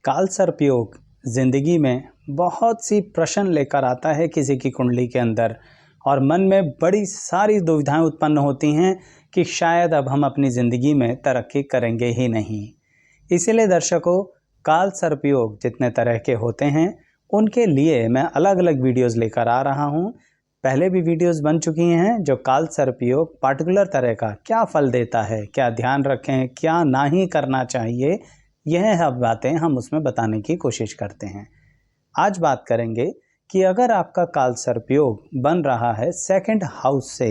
काल सर्पयोग जिंदगी में बहुत सी प्रश्न लेकर आता है किसी की कुंडली के अंदर और मन में बड़ी सारी दुविधाएं उत्पन्न होती हैं कि शायद अब हम अपनी ज़िंदगी में तरक्की करेंगे ही नहीं। इसीलिए दर्शकों, काल सर्पयोग जितने तरह के होते हैं उनके लिए मैं अलग अलग वीडियोस लेकर आ रहा हूं। पहले भी वीडियोस बन चुकी हैं जो काल सर्पयोग पार्टिकुलर तरह का क्या फल देता है, क्या ध्यान रखें, क्या ना ही करना चाहिए, यह सब बातें हम उसमें बताने की कोशिश करते हैं। आज बात करेंगे कि अगर आपका काल सर्पयोग बन रहा है सेकंड हाउस से,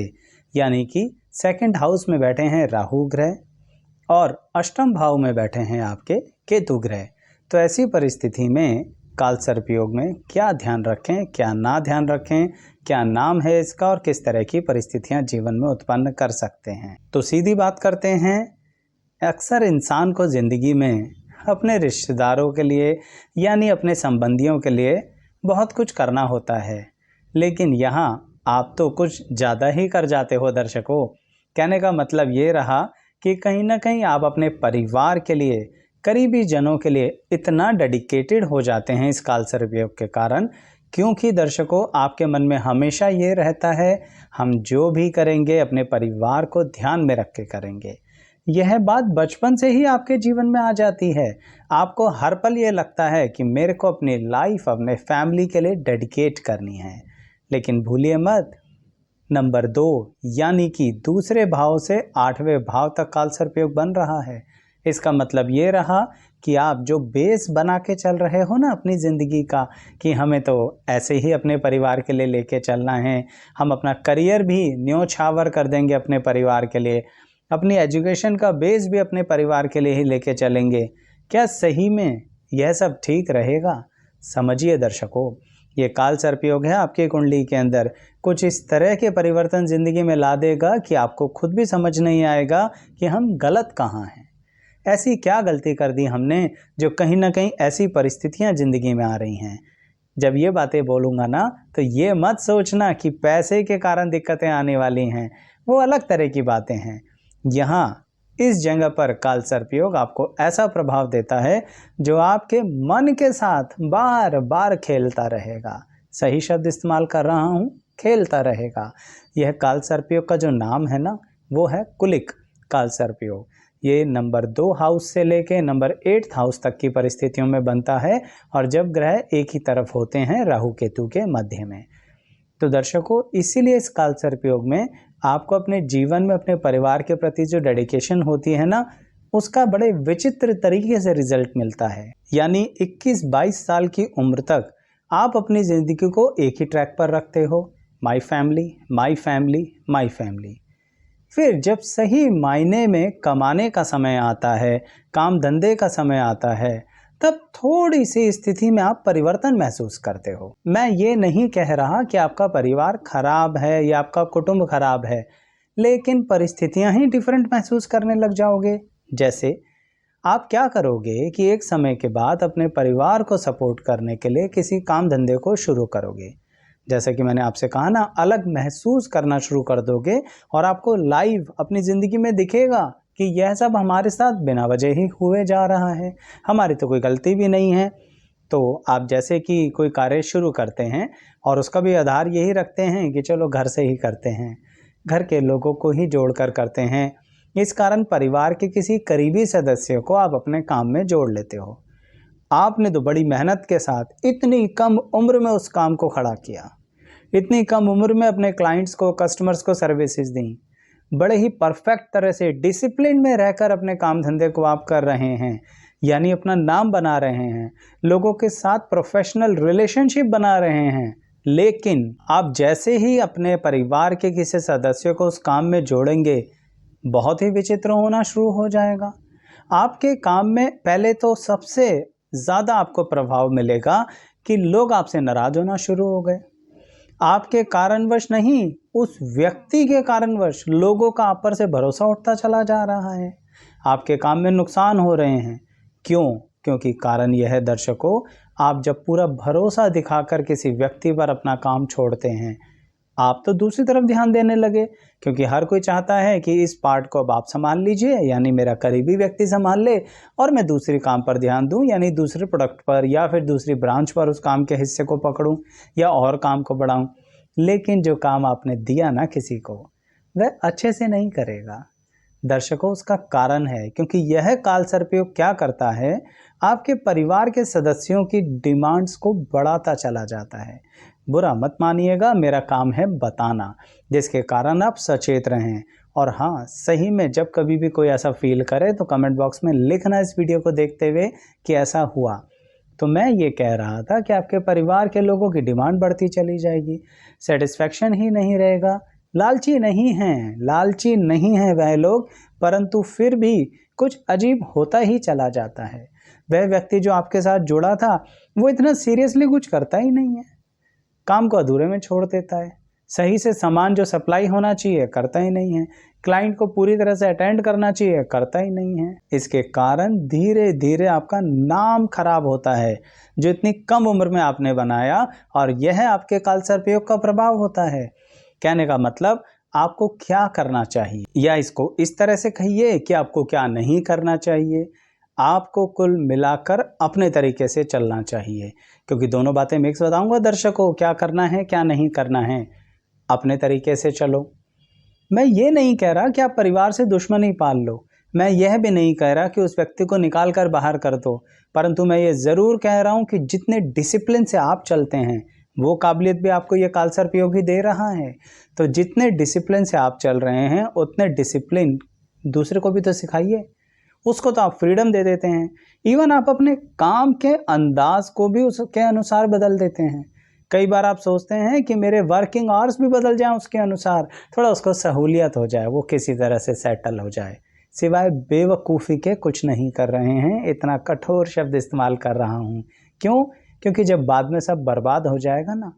यानी कि सेकंड हाउस में बैठे हैं राहु ग्रह और अष्टम भाव में बैठे हैं आपके केतु ग्रह, तो ऐसी परिस्थिति में काल सर्पयोग में क्या ध्यान रखें, क्या ना ध्यान रखें, क्या नाम है इसका और किस तरह की परिस्थितियां जीवन में उत्पन्न कर सकते हैं। तो सीधी बात करते हैं। अक्सर इंसान को ज़िंदगी में अपने रिश्तेदारों के लिए यानी अपने संबंधियों के लिए बहुत कुछ करना होता है, लेकिन यहाँ आप तो कुछ ज़्यादा ही कर जाते हो दर्शकों। कहने का मतलब ये रहा कि कहीं ना कहीं आप अपने परिवार के लिए, करीबी जनों के लिए इतना डेडिकेटेड हो जाते हैं इस काल सर्पयोग के कारण, क्योंकि दर्शकों आपके मन में हमेशा ये रहता है हम जो भी करेंगे अपने परिवार को ध्यान में रख के करेंगे। यह बात बचपन से ही आपके जीवन में आ जाती है। आपको हर पल ये लगता है कि मेरे को अपनी लाइफ, अपने फैमिली के लिए डेडिकेट करनी है। लेकिन भूलिए मत, नंबर 2 यानी कि दूसरे भाव से 8वें भाव तक काल सर्पयोग बन रहा है। इसका मतलब ये रहा कि आप जो बेस बना के चल रहे हो ना अपनी ज़िंदगी का, कि हमें तो ऐसे ही अपने परिवार के लिए लेके चलना है, हम अपना करियर भी न्योछावर कर देंगे अपने परिवार के लिए, अपनी एजुकेशन का बेस भी अपने परिवार के लिए ही लेके चलेंगे, क्या सही में यह सब ठीक रहेगा? समझिए दर्शकों, ये काल सर्पयोग है आपकी कुंडली के अंदर कुछ इस तरह के परिवर्तन ज़िंदगी में ला देगा कि आपको खुद भी समझ नहीं आएगा कि हम गलत कहाँ हैं। ऐसी क्या गलती कर दी हमने जो कहीं ना कहीं ऐसी परिस्थितियाँ ज़िंदगी में आ रही हैं। जब ये बातें बोलूँगा ना तो ये मत सोचना कि पैसे के कारण दिक्कतें आने वाली हैं, वो अलग तरह की बातें हैं। यहाँ इस जगह पर काल सर्पयोग आपको ऐसा प्रभाव देता है जो आपके मन के साथ बार बार खेलता रहेगा। सही शब्द इस्तेमाल कर रहा हूँ, खेलता रहेगा। यह काल सर्पयोग का जो नाम है ना, वो है कुलिक काल सर्पयोग। ये नंबर 2 हाउस से लेके नंबर 8 हाउस तक की परिस्थितियों में बनता है और जब ग्रह एक ही तरफ होते हैं राहु केतु के मध्य में। तो दर्शकों, इसीलिए इस काल सर्पयोग में आपको अपने जीवन में अपने परिवार के प्रति जो डेडिकेशन होती है ना, उसका बड़े विचित्र तरीके से रिजल्ट मिलता है। यानी 21-22 साल की उम्र तक आप अपनी ज़िंदगी को एक ही ट्रैक पर रखते हो, my family my family my family. फिर जब सही मायने में कमाने का समय आता है, काम धंधे का समय आता है, तब थोड़ी सी स्थिति में आप परिवर्तन महसूस करते हो। मैं ये नहीं कह रहा कि आपका परिवार खराब है या आपका कुटुंब खराब है, लेकिन परिस्थितियां ही डिफरेंट महसूस करने लग जाओगे। जैसे आप क्या करोगे कि एक समय के बाद अपने परिवार को सपोर्ट करने के लिए किसी काम धंधे को शुरू करोगे। जैसे कि मैंने आपसे कहा ना, अलग महसूस करना शुरू कर दोगे और आपको लाइव अपनी ज़िंदगी में दिखेगा कि यह सब हमारे साथ बिना वजह ही हुए जा रहा है, हमारी तो कोई गलती भी नहीं है। तो आप जैसे कि कोई कार्य शुरू करते हैं और उसका भी आधार यही रखते हैं कि चलो घर से ही करते हैं, घर के लोगों को ही जोड़कर करते हैं, इस कारण परिवार के किसी करीबी सदस्य को आप अपने काम में जोड़ लेते हो। आपने तो बड़ी मेहनत के साथ इतनी कम उम्र में उस काम को खड़ा किया, इतनी कम उम्र में अपने क्लाइंट्स को, कस्टमर्स को सर्विसेज दी, बड़े ही परफेक्ट तरह से डिसिप्लिन में रहकर अपने काम धंधे को आप कर रहे हैं, यानी अपना नाम बना रहे हैं, लोगों के साथ प्रोफेशनल रिलेशनशिप बना रहे हैं। लेकिन आप जैसे ही अपने परिवार के किसी सदस्य को उस काम में जोड़ेंगे, बहुत ही विचित्र होना शुरू हो जाएगा। आपके काम में पहले तो सबसे ज़्यादा आपको प्रभाव मिलेगा कि लोग आपसे नाराज़ होना शुरू हो गए। आपके कारणवश नहीं, उस व्यक्ति के कारणवश लोगों का आप पर से भरोसा उठता चला जा रहा है, आपके काम में नुकसान हो रहे हैं। क्यों? क्योंकि कारण यह है दर्शकों, आप जब पूरा भरोसा दिखाकर किसी व्यक्ति पर अपना काम छोड़ते हैं, आप तो दूसरी तरफ ध्यान देने लगे, क्योंकि हर कोई चाहता है कि इस पार्ट को अब आप संभाल लीजिए, यानी मेरा करीबी व्यक्ति संभाल ले और मैं दूसरे काम पर ध्यान दूं, यानी दूसरे प्रोडक्ट पर या फिर दूसरी ब्रांच पर उस काम के हिस्से को पकड़ूं या और काम को बढ़ाऊं। लेकिन जो काम आपने दिया ना किसी को, वह अच्छे से नहीं करेगा। दर्शकों, उसका कारण है क्योंकि यह काल सर्पयोग क्या करता है, आपके परिवार के सदस्यों की डिमांड्स को बढ़ाता चला जाता है। बुरा मत मानिएगा, मेरा काम है बताना, जिसके कारण आप सचेत रहें। और हाँ, सही में जब कभी भी कोई ऐसा फील करे तो कमेंट बॉक्स में लिखना इस वीडियो को देखते हुए कि ऐसा हुआ। तो मैं ये कह रहा था कि आपके परिवार के लोगों की डिमांड बढ़ती चली जाएगी, सेटिस्फैक्शन ही नहीं रहेगा। लालची नहीं हैं वह लोग, परंतु फिर भी कुछ अजीब होता ही चला जाता है। वह व्यक्ति जो आपके साथ जुड़ा था वो इतना सीरियसली कुछ करता ही नहीं है, काम को अधूरे में छोड़ देता है, सही से सामान जो सप्लाई होना चाहिए करता ही नहीं है, क्लाइंट को पूरी तरह से अटेंड करना चाहिए करता ही नहीं है। इसके कारण धीरे धीरे आपका नाम खराब होता है जो इतनी कम उम्र में आपने बनाया, और यह आपके काल सर्पयोग का प्रभाव होता है। कहने का मतलब, आपको क्या करना चाहिए, या इसको इस तरह से कहिए कि आपको क्या नहीं करना चाहिए। आपको कुल मिलाकर अपने तरीके से चलना चाहिए, क्योंकि दोनों बातें मिक्स बताऊंगा दर्शकों, क्या करना है क्या नहीं करना है। अपने तरीके से चलो। मैं ये नहीं कह रहा कि आप परिवार से दुश्मनी पाल लो, मैं यह भी नहीं कह रहा कि उस व्यक्ति को निकाल कर बाहर कर दो, परंतु मैं ये ज़रूर कह रहा हूँ कि जितने डिसिप्लिन से आप चलते हैं वो काबिलियत भी आपको ये काल सर्पयोग ही दे रहा है। तो जितने डिसिप्लिन से आप चल रहे हैं उतने डिसिप्लिन दूसरे को भी तो सिखाइए। उसको तो आप फ्रीडम दे देते हैं, इवन आप अपने काम के अंदाज को भी उसके अनुसार बदल देते हैं। कई बार आप सोचते हैं कि मेरे वर्किंग आवर्स भी बदल जाएं उसके अनुसार, थोड़ा उसको सहूलियत हो जाए, वो किसी तरह से सेटल हो जाए। सिवाय बेवकूफ़ी के कुछ नहीं कर रहे हैं। इतना कठोर शब्द इस्तेमाल कर रहा हूँ क्यों? क्योंकि जब बाद में सब बर्बाद हो जाएगा ना,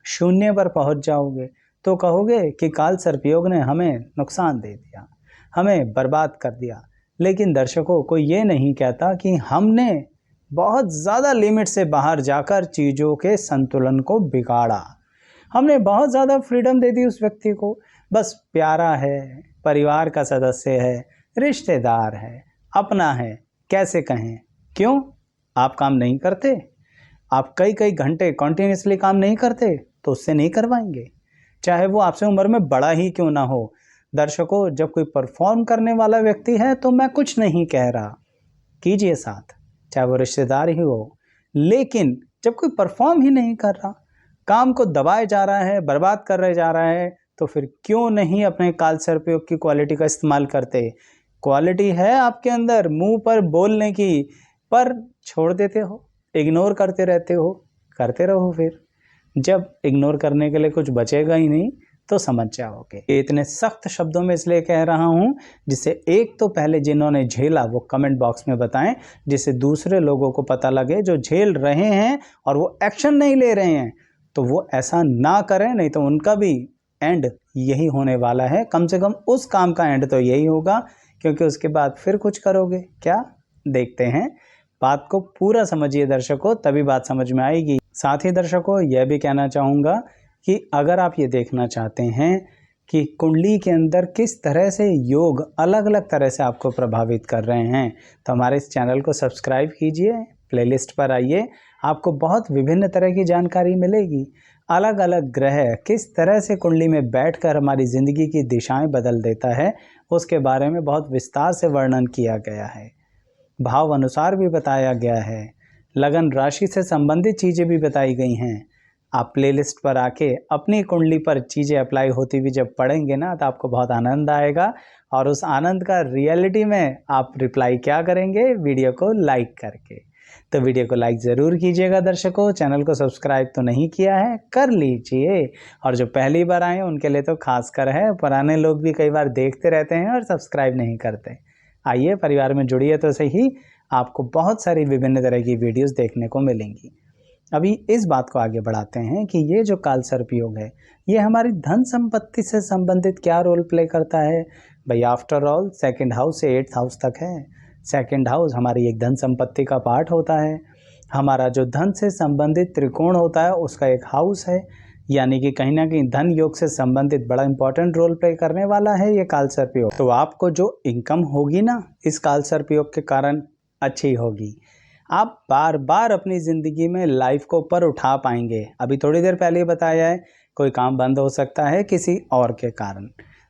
शून्य पर पहुँच जाओगे, तो कहोगे कि काल सर्पयोग ने हमें नुकसान दे दिया, हमें बर्बाद कर दिया। लेकिन दर्शकों, कोई ये नहीं कहता कि हमने बहुत ज़्यादा लिमिट से बाहर जाकर चीज़ों के संतुलन को बिगाड़ा, हमने बहुत ज़्यादा फ्रीडम दे दी उस व्यक्ति को। बस प्यारा है, परिवार का सदस्य है, रिश्तेदार है, अपना है, कैसे कहें। क्यों? आप काम नहीं करते, आप कई कई घंटे कॉन्टिन्यूसली काम नहीं करते, तो उससे नहीं करवाएंगे, चाहे वो आपसे उम्र में बड़ा ही क्यों ना हो। दर्शकों, जब कोई परफॉर्म करने वाला व्यक्ति है तो मैं कुछ नहीं कह रहा, कीजिए साथ, चाहे वो रिश्तेदार ही हो। लेकिन जब कोई परफॉर्म ही नहीं कर रहा, काम को दबाए जा रहा है, बर्बाद कर रहे जा रहा है, तो फिर क्यों नहीं अपने काल सर्पयोग की क्वालिटी का इस्तेमाल करते। क्वालिटी है आपके अंदर मुंह पर बोलने की, पर छोड़ देते हो, इग्नोर करते रहते हो। करते रहो, फिर जब इग्नोर करने के लिए कुछ बचेगा ही नहीं तो समझ जाओगे। ये इतने सख्त शब्दों में इसलिए कह रहा हूँ जिससे एक तो पहले जिन्होंने झेला वो कमेंट बॉक्स में बताएं, जिससे दूसरे लोगों को पता लगे जो झेल रहे हैं और वो एक्शन नहीं ले रहे हैं, तो वो ऐसा ना करें, नहीं तो उनका भी एंड यही होने वाला है। कम से कम उस काम का एंड तो यही होगा, क्योंकि उसके बाद फिर कुछ करोगे क्या, देखते हैं। बात को पूरा समझिए दर्शकों, तभी बात समझ में आएगी। साथ ही दर्शकों, यह भी कहना चाहूँगा कि अगर आप ये देखना चाहते हैं कि कुंडली के अंदर किस तरह से योग अलग अलग तरह से आपको प्रभावित कर रहे हैं, तो हमारे इस चैनल को सब्सक्राइब कीजिए, प्लेलिस्ट पर आइए, आपको बहुत विभिन्न तरह की जानकारी मिलेगी। अलग अलग ग्रह किस तरह से कुंडली में बैठकर हमारी ज़िंदगी की दिशाएं बदल देता है, उसके बारे में बहुत विस्तार से वर्णन किया गया है, भाव अनुसार भी बताया गया है, लगन राशि से संबंधित चीज़ें भी बताई गई हैं। आप प्लेलिस्ट पर आके अपनी कुंडली पर चीज़ें अप्लाई होती हुई जब पढ़ेंगे ना, तो आपको बहुत आनंद आएगा, और उस आनंद का रियलिटी में आप रिप्लाई क्या करेंगे, वीडियो को लाइक करके। तो वीडियो को लाइक ज़रूर कीजिएगा दर्शकों। चैनल को सब्सक्राइब तो नहीं किया है, कर लीजिए, और जो पहली बार आए उनके लिए तो खासकर है, पुराने लोग भी कई बार देखते रहते हैं और सब्सक्राइब नहीं करते। आइए परिवार में जुड़िए तो सही, आपको बहुत सारी विभिन्न तरह की वीडियोस देखने को मिलेंगी। अभी इस बात को आगे बढ़ाते हैं कि ये जो काल सर्पयोग है, ये हमारी धन संपत्ति से संबंधित क्या रोल प्ले करता है। भाई आफ्टर ऑल 2nd हाउस से 8th हाउस तक है। 2nd हाउस हमारी एक धन संपत्ति का पार्ट होता है। हमारा जो धन से संबंधित त्रिकोण होता है उसका एक हाउस है, यानी कि कहीं ना कहीं धन योग से संबंधित बड़ा इंपॉर्टेंट रोल प्ले करने वाला है ये काल सर्प योग। तो आपको जो इनकम होगी ना इस काल सर्प योग के कारण अच्छी होगी। आप बार बार अपनी ज़िंदगी में लाइफ को ऊपर उठा पाएंगे। अभी थोड़ी देर पहले बताया है कोई काम बंद हो सकता है किसी और के कारण,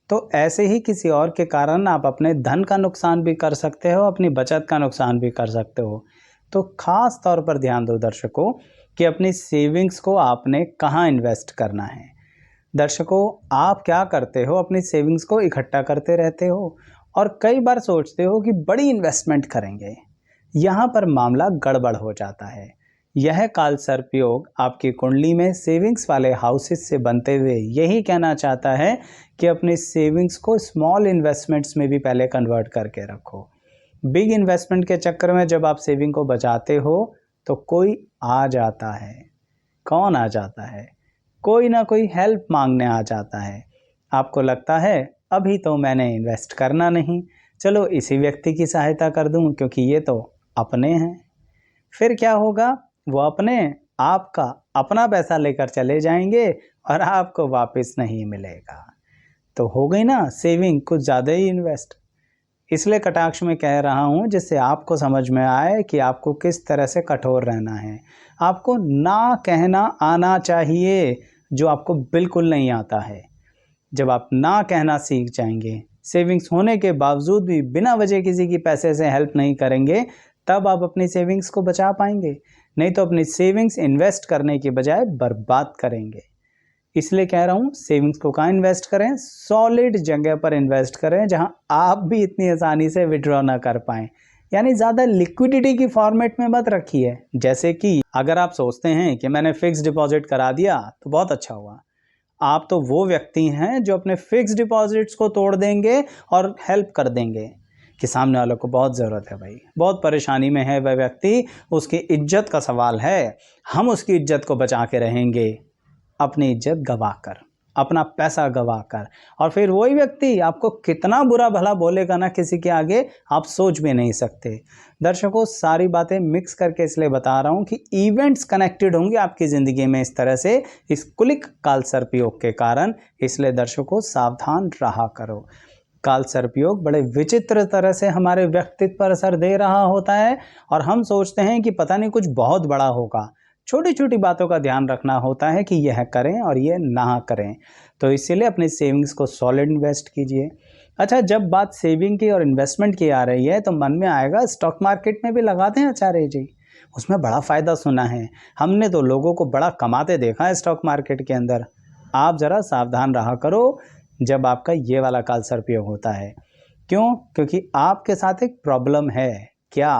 तो ऐसे ही किसी और के कारण आप अपने धन का नुकसान भी कर सकते हो, अपनी बचत का नुकसान भी कर सकते हो। तो खास तौर पर ध्यान दो दर्शकों कि अपनी सेविंग्स को आपने कहाँ इन्वेस्ट करना है। दर्शकों, आप क्या करते हो, अपनी सेविंग्स को इकट्ठा करते रहते हो और कई बार सोचते हो कि बड़ी इन्वेस्टमेंट करेंगे। यहाँ पर मामला गड़बड़ हो जाता है। यह काल सर्प योग आपकी कुंडली में सेविंग्स वाले हाउसेस से बनते हुए यही कहना चाहता है कि अपनी सेविंग्स को स्मॉल इन्वेस्टमेंट्स में भी पहले कन्वर्ट करके रखो। बिग इन्वेस्टमेंट के चक्कर में जब आप सेविंग को बचाते हो तो कोई आ जाता है। कौन आ जाता है? कोई ना कोई हेल्प मांगने आ जाता है। आपको लगता है अभी तो मैंने इन्वेस्ट करना नहीं, चलो इसी व्यक्ति की सहायता कर दूं क्योंकि ये तो अपने हैं। फिर क्या होगा? वो अपने आपका अपना पैसा लेकर चले जाएंगे और आपको वापस नहीं मिलेगा। तो हो गई ना सेविंग कुछ ज़्यादा ही इन्वेस्ट। इसलिए कटाक्ष में कह रहा हूँ जिससे आपको समझ में आए कि आपको किस तरह से कठोर रहना है। आपको ना कहना आना चाहिए जो आपको बिल्कुल नहीं आता है। जब आप ना कहना सीख जाएंगे, सेविंग्स होने के बावजूद भी बिना वजह किसी की पैसे से हेल्प नहीं करेंगे, तब आप अपनी सेविंग्स को बचा पाएंगे। नहीं तो अपनी सेविंग्स इन्वेस्ट करने के बजाय बर्बाद करेंगे। इसलिए कह रहा हूँ सेविंग्स को कहाँ इन्वेस्ट करें? सॉलिड जगह पर इन्वेस्ट करें जहाँ आप भी इतनी आसानी से विड्रॉ ना कर पाएँ। यानी ज़्यादा लिक्विडिटी की फॉर्मेट में मत रखिए। जैसे कि अगर आप सोचते हैं कि मैंने फिक्स डिपॉजिट करा दिया तो बहुत अच्छा हुआ, आप तो वो व्यक्ति हैं जो अपने फिक्स डिपॉजिट्स को तोड़ देंगे और हेल्प कर देंगे कि सामने वालों को बहुत ज़रूरत है भाई, बहुत परेशानी में है वह व्यक्ति, उसकी इज्जत का सवाल है, हम उसकी इज्जत को बचा के रहेंगे अपनी इज्जत गवाकर, अपना पैसा गवाकर। और फिर वही व्यक्ति आपको कितना बुरा भला बोलेगा ना किसी के आगे, आप सोच भी नहीं सकते। दर्शकों, सारी बातें मिक्स करके इसलिए बता रहा हूँ कि इवेंट्स कनेक्टेड होंगे आपकी ज़िंदगी में इस तरह से इस कुलिक काल सर्प योग के कारण। इसलिए दर्शकों सावधान रहा करो। काल सर्प योग बड़े विचित्र तरह से हमारे व्यक्तित्व पर असर दे रहा होता है और हम सोचते हैं कि पता नहीं कुछ बहुत बड़ा होगा। छोटी छोटी बातों का ध्यान रखना होता है कि यह करें और यह ना करें। तो इसीलिए अपनी सेविंग्स को सॉलिड इन्वेस्ट कीजिए। अच्छा, जब बात सेविंग की और इन्वेस्टमेंट की आ रही है तो मन में आएगा स्टॉक मार्केट में भी लगाते हैं आचार्य जी, उसमें बड़ा फ़ायदा सुना है, हमने तो लोगों को बड़ा कमाते देखा है स्टॉक मार्केट के अंदर। आप ज़रा सावधान रहा करो जब आपका ये वाला काल सर्प योग होता है। क्यों? क्योंकि आपके साथ एक प्रॉब्लम है। क्या?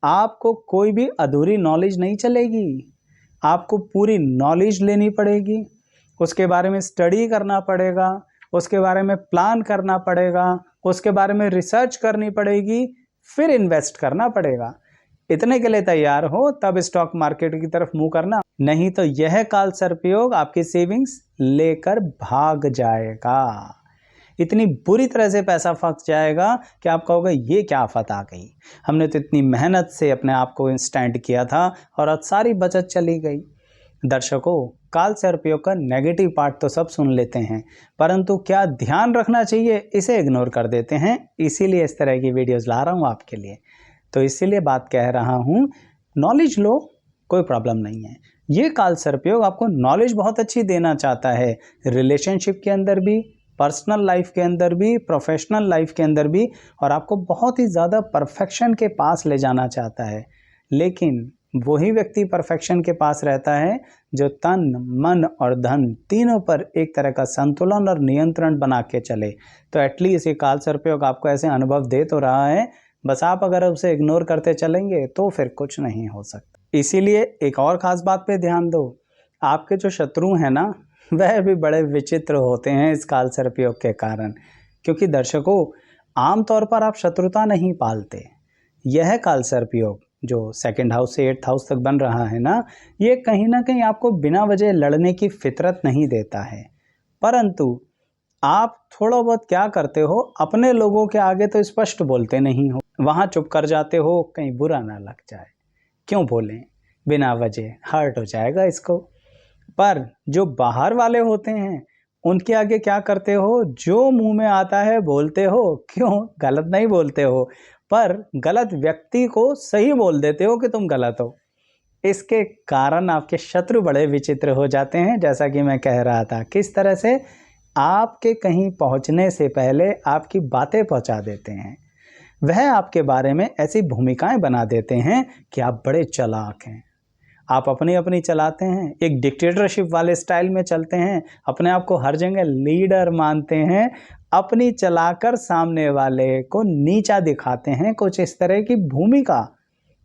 आपको कोई भी अधूरी नॉलेज नहीं चलेगी, आपको पूरी नॉलेज लेनी पड़ेगी, उसके बारे में स्टडी करना पड़ेगा, उसके बारे में प्लान करना पड़ेगा, उसके बारे में रिसर्च करनी पड़ेगी, फिर इन्वेस्ट करना पड़ेगा। इतने के लिए तैयार हो तब स्टॉक मार्केट की तरफ मुंह करना, नहीं तो यह काल सर्प योग आपकी सेविंग्स लेकर भाग जाएगा। इतनी बुरी तरह से पैसा फंस जाएगा कि आप कहोगे ये क्या आफत आ गई, हमने तो इतनी मेहनत से अपने आप को स्टैंड किया था और आज सारी बचत चली गई। दर्शकों, काल सर्प योग का नेगेटिव पार्ट तो सब सुन लेते हैं, परंतु क्या ध्यान रखना चाहिए इसे इग्नोर कर देते हैं। इसीलिए इस तरह की वीडियोस ला रहा हूँ आपके लिए। तो इसीलिए बात कह रहा हूँ, नॉलेज लो, कोई प्रॉब्लम नहीं है। ये काल सर्प योग आपको नॉलेज बहुत अच्छी देना चाहता है, रिलेशनशिप के अंदर भी, पर्सनल लाइफ के अंदर भी, प्रोफेशनल लाइफ के अंदर भी, और आपको बहुत ही ज़्यादा परफेक्शन के पास ले जाना चाहता है। लेकिन वही व्यक्ति परफेक्शन के पास रहता है जो तन, मन और धन तीनों पर एक तरह का संतुलन और नियंत्रण बना के चले। तो एटलीस्ट ये काल सर्प योग आपको ऐसे अनुभव दे तो रहा है, बस आप अगर उसे इग्नोर करते चलेंगे तो फिर कुछ नहीं हो सकता। इसीलिए एक और ख़ास बात पे ध्यान दो, आपके जो शत्रु हैं ना, वह भी बड़े विचित्र होते हैं इस काल सर्प योग के कारण। क्योंकि दर्शकों, आमतौर पर आप शत्रुता नहीं पालते। यह काल सर्प योग जो 2nd हाउस से 8th हाउस तक बन रहा है ना, ये कहीं ना कहीं आपको बिना वजह लड़ने की फितरत नहीं देता है। परंतु आप थोड़ा बहुत क्या करते हो, अपने लोगों के आगे तो स्पष्ट बोलते नहीं हो, वहाँ चुप कर जाते हो कहीं बुरा ना लग जाए। क्यों बोलें बिना वजह, हर्ट हो जाएगा इसको। पर जो बाहर वाले होते हैं उनके आगे क्या करते हो, जो मुंह में आता है बोलते हो। क्यों? गलत नहीं बोलते हो, पर गलत व्यक्ति को सही बोल देते हो कि तुम गलत हो। इसके कारण आपके शत्रु बड़े विचित्र हो जाते हैं। जैसा कि मैं कह रहा था, किस तरह से आपके कहीं पहुंचने से पहले आपकी बातें पहुंचा देते हैं। वह आपके बारे में ऐसी भूमिकाएं बना देते हैं कि आप बड़े चालाक हैं। आप अपनी अपनी चलाते हैं, एक डिक्टेटरशिप वाले स्टाइल में चलते हैं, अपने आप को हर जगह लीडर मानते हैं, अपनी चलाकर सामने वाले को नीचा दिखाते हैं। कुछ इस तरह की भूमिका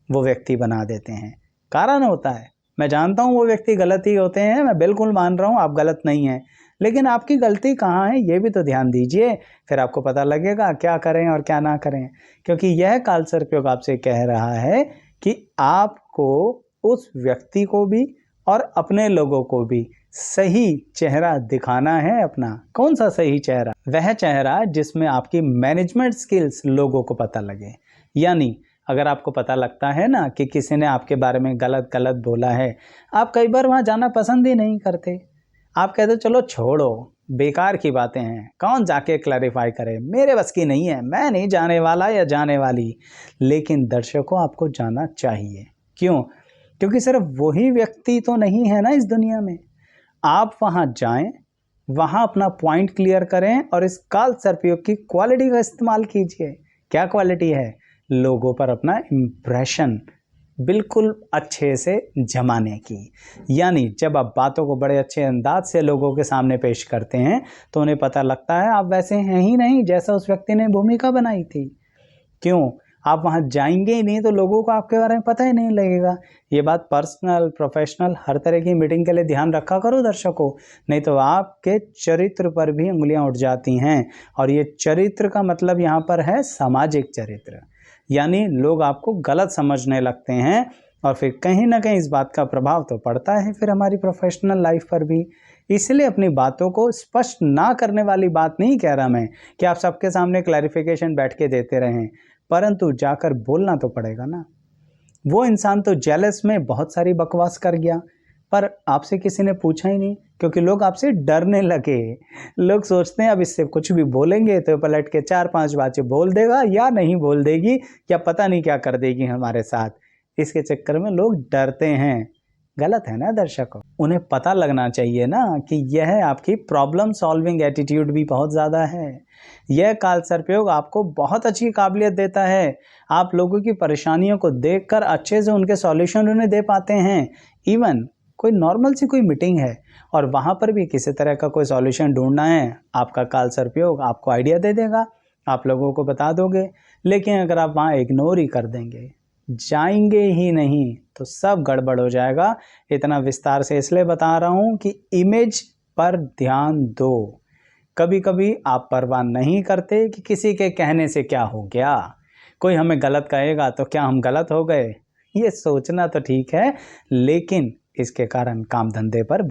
वो व्यक्ति बना देते हैं। कारण होता है, मैं जानता हूँ वो व्यक्ति गलत ही होते हैं, मैं बिल्कुल मान रहा हूँ आप गलत नहीं हैं, लेकिन आपकी गलती कहाँ है ये भी तो ध्यान दीजिए, फिर आपको पता लगेगा क्या करें और क्या ना करें। क्योंकि यह कालसर्प योग आपसे कह रहा है कि आपको उस व्यक्ति को भी और अपने लोगों को भी सही चेहरा दिखाना है अपना। कौन सा सही चेहरा? वह चेहरा जिसमें आपकी मैनेजमेंट स्किल्स लोगों को पता लगे। यानी अगर आपको पता लगता है ना कि किसी ने आपके बारे में गलत गलत बोला है, आप कई बार वहाँ जाना पसंद ही नहीं करते। आप कहते चलो छोड़ो, बेकार की बातें हैं, कौन जाके क्लैरिफाई करे, मेरे बस की नहीं है, मैं नहीं जाने वाला या जाने वाली। लेकिन दर्शकों, आपको जाना चाहिए। क्यों? क्योंकि सिर्फ वही व्यक्ति तो नहीं है ना इस दुनिया में। आप वहाँ जाएं, वहाँ अपना पॉइंट क्लियर करें और इस कालसर्प योग की क्वालिटी का इस्तेमाल कीजिए। क्या क्वालिटी है? लोगों पर अपना इम्प्रेशन बिल्कुल अच्छे से जमाने की। यानी जब आप बातों को बड़े अच्छे अंदाज से लोगों के सामने पेश करते हैं तो उन्हें पता लगता है आप वैसे हैं ही नहीं जैसा उस व्यक्ति ने भूमिका बनाई थी। क्यों? आप वहाँ जाएंगे ही नहीं तो लोगों को आपके बारे में पता ही नहीं लगेगा। ये बात पर्सनल, प्रोफेशनल, हर तरह की मीटिंग के लिए ध्यान रखा करो दर्शकों, नहीं तो आपके चरित्र पर भी उंगलियां उठ जाती हैं। और ये चरित्र का मतलब यहाँ पर है सामाजिक चरित्र। यानी लोग आपको गलत समझने लगते हैं और फिर कहीं ना कहीं इस बात का प्रभाव तो पड़ता है फिर हमारी प्रोफेशनल लाइफ पर भी। इसलिए अपनी बातों को स्पष्ट ना करने वाली बात नहीं कह रहा मैं कि आप सबके सामने क्लैरिफिकेशन बैठ के देते रहें, परंतु जाकर बोलना तो पड़ेगा ना। वो इंसान तो जेलस में बहुत सारी बकवास कर गया, पर आपसे किसी ने पूछा ही नहीं, क्योंकि लोग आपसे डरने लगे। लोग सोचते हैं अब इससे कुछ भी बोलेंगे तो पलट के 4-5 बातें बोल देगा या नहीं बोल देगी या पता नहीं क्या कर देगी हमारे साथ। इसके चक्कर में लोग डरते हैं। गलत है ना दर्शकों? उन्हें पता लगना चाहिए ना कि यह आपकी प्रॉब्लम सॉल्विंग एटीट्यूड भी बहुत ज़्यादा है। यह कालसर्प योग आपको बहुत अच्छी काबिलियत देता है। आप लोगों की परेशानियों को देखकर अच्छे से उनके सॉल्यूशन उन्हें दे पाते हैं। इवन कोई नॉर्मल सी कोई मीटिंग है और वहाँ पर भी किसी तरह का कोई सॉल्यूशन ढूंढना है, आपका कालसर्प योग आपको आइडिया दे देगा, आप लोगों को बता दोगे। लेकिन अगर आप वहाँ इग्नोर ही कर देंगे, जाएंगे ही नहीं, तो सब गड़बड़ हो जाएगा। इतना विस्तार से इसलिए बता रहा हूँ कि इमेज पर ध्यान दो। कभी कभी आप परवाह नहीं करते कि किसी के कहने से क्या हो गया, कोई हमें गलत कहेगा तो क्या हम गलत हो गए। ये सोचना तो ठीक है, लेकिन इसके कारण काम धंधे पर